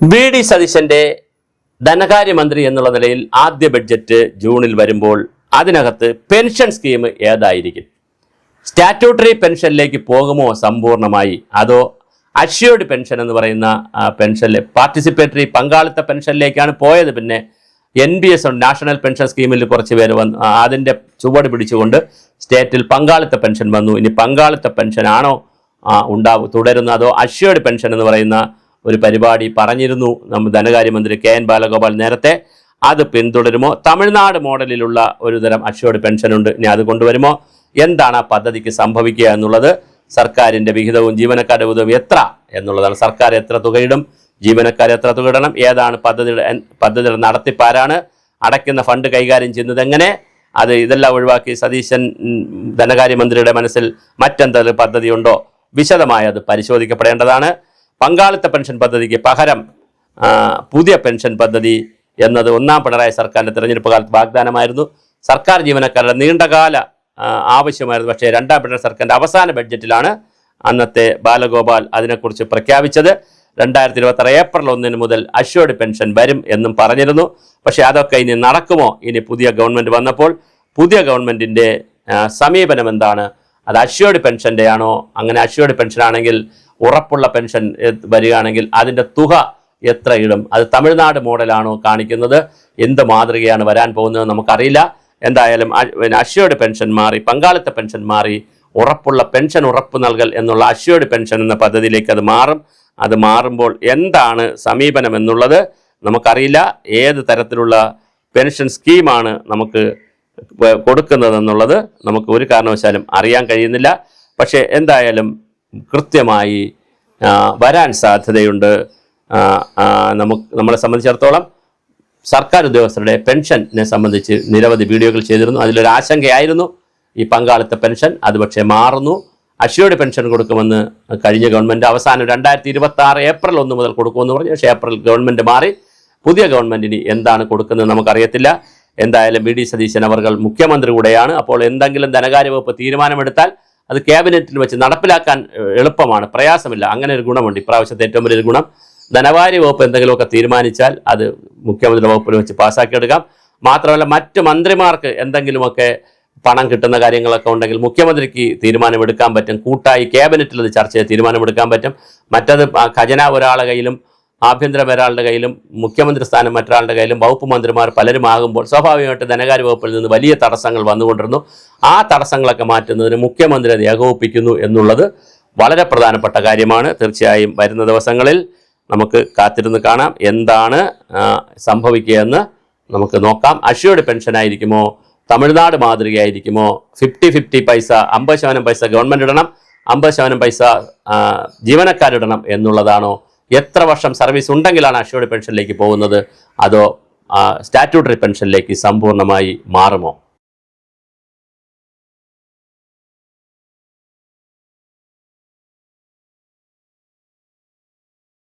VD. സതീശന്റെ ധനകാര്യമന്ത്രി എന്നുള്ള നിലയിൽ ആദ്യ ബഡ്ജറ്റ് ജൂണിൽ വരുമ്പോൾ അതിനകത്ത് പെൻഷൻ സ്കീം ഏതായിരിക്കും? സ്റ്റാറ്റ്യൂട്ടറി പെൻഷനിലേക്ക് പോകുമോ സമ്പൂർണ്ണമായി, അതോ അഷ്യൂർഡ് പെൻഷൻ എന്ന് പറയുന്ന പെൻഷനിലെ പാർട്ടിസിപ്പേറ്ററി പങ്കാളിത്ത പെൻഷനിലേക്കാണ് പോയത്? പിന്നെ NPS നാഷണൽ പെൻഷൻ സ്കീമിൽ കുറച്ച് പേര് വന്നു, അതിൻ്റെ ചുവട് പിടിച്ചുകൊണ്ട് സ്റ്റേറ്റിൽ പങ്കാളിത്ത പെൻഷൻ വന്നു. ഇനി പങ്കാളിത്ത പെൻഷൻ ആണോ തുടരുന്നത്, അതോ അഷ്യൂർഡ് പെൻഷൻ എന്ന് പറയുന്ന ഒരു പരിപാടി പറഞ്ഞിരുന്നു നമ്മൾ ധനകാര്യമന്ത്രി KN ബാലഗോപാൽ നേരത്തെ, അത് പിന്തുടരുമോ? തമിഴ്നാട് മോഡലിലുള്ള ഒരു തരം അഷ്യൂർഡ് പെൻഷൻ ഉണ്ട്, ഇനി അത് കൊണ്ടുവരുമോ? എന്താണ് ആ പദ്ധതിക്ക് സംഭവിക്കുക എന്നുള്ളത്, സർക്കാരിൻ്റെ വിഹിതവും ജീവനക്കാരുടെ വിഹിതവും എത്ര എന്നുള്ളതാണ്. സർക്കാർ എത്ര തുകയിടും, ജീവനക്കാർ എത്ര തുക ഇടണം, ഏതാണ് പദ്ധതിയുടെ നടത്തിപ്പാരാണ്, അടയ്ക്കുന്ന ഫണ്ട് കൈകാര്യം ചെയ്യുന്നത് എങ്ങനെ, ഇതെല്ലാം ഒഴിവാക്കി സതീശൻ ധനകാര്യമന്ത്രിയുടെ മനസ്സിൽ മറ്റെന്തെങ്കിലും പദ്ധതിയുണ്ടോ, വിശദമായി അത് പരിശോധിക്കപ്പെടേണ്ടതാണ്. പങ്കാളിത്ത പെൻഷൻ പദ്ധതിക്ക് പകരം പുതിയ പെൻഷൻ പദ്ധതി എന്നത് ഒന്നാം പിണറായി സർക്കാരിൻ്റെ തെരഞ്ഞെടുപ്പ് കാലത്ത് വാഗ്ദാനമായിരുന്നു, സർക്കാർ ജീവനക്കാരുടെ നീണ്ടകാല ആവശ്യമായിരുന്നു. പക്ഷേ രണ്ടാം പിണറായി സർക്കാരിൻ്റെ അവസാന ബഡ്ജറ്റിലാണ് അന്നത്തെ ബാലഗോപാൽ അതിനെക്കുറിച്ച് പ്രഖ്യാപിച്ചത്. 2026 ഏപ്രിൽ 1 മുതൽ അഷ്യൂർഡ് പെൻഷൻ വരും എന്നും പറഞ്ഞിരുന്നു. പക്ഷേ അതൊക്കെ ഇനി നടക്കുമോ? ഇനി പുതിയ ഗവൺമെൻറ് വന്നപ്പോൾ പുതിയ ഗവൺമെൻറ്റിൻ്റെ സമീപനം എന്താണ്? അത് അഷ്യൂർഡ് പെൻഷൻ്റെ ആണോ? അങ്ങനെ അഷ്യൂർഡ് പെൻഷൻ ആണെങ്കിൽ, ഉറപ്പുള്ള പെൻഷൻ വരികയാണെങ്കിൽ അതിൻ്റെ തുക എത്ര ഇടും? അത് തമിഴ്നാട് മോഡലാണോ കാണിക്കുന്നത്? എന്ത് മാതൃകയാണ് വരാൻ പോകുന്നത് നമുക്കറിയില്ല. എന്തായാലും അഷ്യൂർഡ് പെൻഷൻ മാറി, പങ്കാളിത്ത പെൻഷൻ മാറി, ഉറപ്പുള്ള പെൻഷൻ ഉറപ്പ് നൽകൽ എന്നുള്ള അഷ്യൂർഡ് പെൻഷൻ എന്ന പദ്ധതിയിലേക്ക് അത് മാറും. അത് മാറുമ്പോൾ എന്താണ് സമീപനം എന്നുള്ളത് നമുക്കറിയില്ല. ഏത് തരത്തിലുള്ള പെൻഷൻ സ്കീമാണ് നമുക്ക് കൊടുക്കുന്നതെന്നുള്ളത് നമുക്ക് ഒരു കാരണവശാലും അറിയാൻ കഴിയുന്നില്ല. പക്ഷേ എന്തായാലും കൃത്യമായി വരാൻ സാധ്യതയുണ്ട്. നമ്മളെ സംബന്ധിച്ചിടത്തോളം സർക്കാർ ഉദ്യോഗസ്ഥരുടെ പെൻഷനെ സംബന്ധിച്ച് നിരവധി വീഡിയോകൾ ചെയ്തിരുന്നു. അതിലൊരു ആശങ്കയായിരുന്നു ഈ പങ്കാളിത്ത പെൻഷൻ. അത് പക്ഷേ മാറുന്നു. അഷ്യൂർഡ് പെൻഷൻ കൊടുക്കുമെന്ന് കഴിഞ്ഞ ഗവൺമെൻറ് അവസാനം 2026 ഏപ്രിൽ 1 മുതൽ കൊടുക്കുമെന്ന് പറഞ്ഞു. പക്ഷേ ഏപ്രിൽ ഗവൺമെൻറ് മാറി, പുതിയ ഗവൺമെൻറ്റിന് എന്താണ് കൊടുക്കുന്നത് നമുക്കറിയത്തില്ല. എന്തായാലും വി.ഡി. സതീശൻ അവർ മുഖ്യമന്ത്രി കൂടെയാണ്. അപ്പോൾ എന്തെങ്കിലും ധനകാര്യ വകുപ്പ് തീരുമാനമെടുത്താൽ അത് ക്യാബിനറ്റിൽ വെച്ച് നടപ്പിലാക്കാൻ എളുപ്പമാണ്, പ്രയാസമില്ല. അങ്ങനെ ഒരു ഗുണമുണ്ട്. ഇപ്രാവശ്യത്തെ ഏറ്റവും വലിയൊരു ഗുണം, ധനകാര്യ വകുപ്പ് എന്തെങ്കിലുമൊക്കെ തീരുമാനിച്ചാൽ അത് മുഖ്യമന്ത്രി വകുപ്പിൽ വെച്ച് പാസ്സാക്കിയെടുക്കാം. മാത്രമല്ല മറ്റ് മന്ത്രിമാർക്ക് എന്തെങ്കിലുമൊക്കെ പണം കിട്ടുന്ന കാര്യങ്ങളൊക്കെ ഉണ്ടെങ്കിൽ മുഖ്യമന്ത്രിക്ക് തീരുമാനമെടുക്കാൻ പറ്റും. കൂട്ടായി ക്യാബിനറ്റിൽ അത് ചർച്ച ചെയ്ത് തീരുമാനമെടുക്കാൻ പറ്റും. മറ്റത് ഖജനാവ് ഒരാളുടെ കയ്യിലും ആഭ്യന്തരം ഒരാളുടെ കയ്യിലും മുഖ്യമന്ത്രി സ്ഥാനം മറ്റൊരാളുടെ കയ്യിലും വകുപ്പ് മന്ത്രിമാർ പലരും ആകുമ്പോൾ സ്വാഭാവികമായിട്ട് ധനകാര്യ വകുപ്പിൽ നിന്ന് വലിയ തടസ്സങ്ങൾ വന്നുകൊണ്ടിരുന്നു. ആ തടസ്സങ്ങളൊക്കെ മാറ്റുന്നതിന് മുഖ്യമന്ത്രി അത് ഏകോപിപ്പിക്കുന്നു എന്നുള്ളത് വളരെ പ്രധാനപ്പെട്ട കാര്യമാണ്. തീർച്ചയായും വരുന്ന ദിവസങ്ങളിൽ നമുക്ക് കാത്തിരുന്ന് കാണാം എന്താണ് സംഭവിക്കുകയെന്ന് നമുക്ക് നോക്കാം. അഷ്യൂർഡ് പെൻഷൻ ആയിരിക്കുമോ, തമിഴ്നാട് മാതൃകയായിരിക്കുമോ, 50-50 പൈസ, 50% പൈസ ഗവൺമെൻറ് ഇടണം, 50% പൈസ ജീവനക്കാരിടണം എന്നുള്ളതാണോ? എത്ര വർഷം സർവീസ് ഉണ്ടെങ്കിലാണ് അഷ്യൂർഡ് പെൻഷനിലേക്ക് പോകുന്നത്, അതോ സ്റ്റാറ്റ്യൂട്ടറി പെൻഷനിലേക്ക് സമ്പൂർണ്ണമായി മാറുമോ?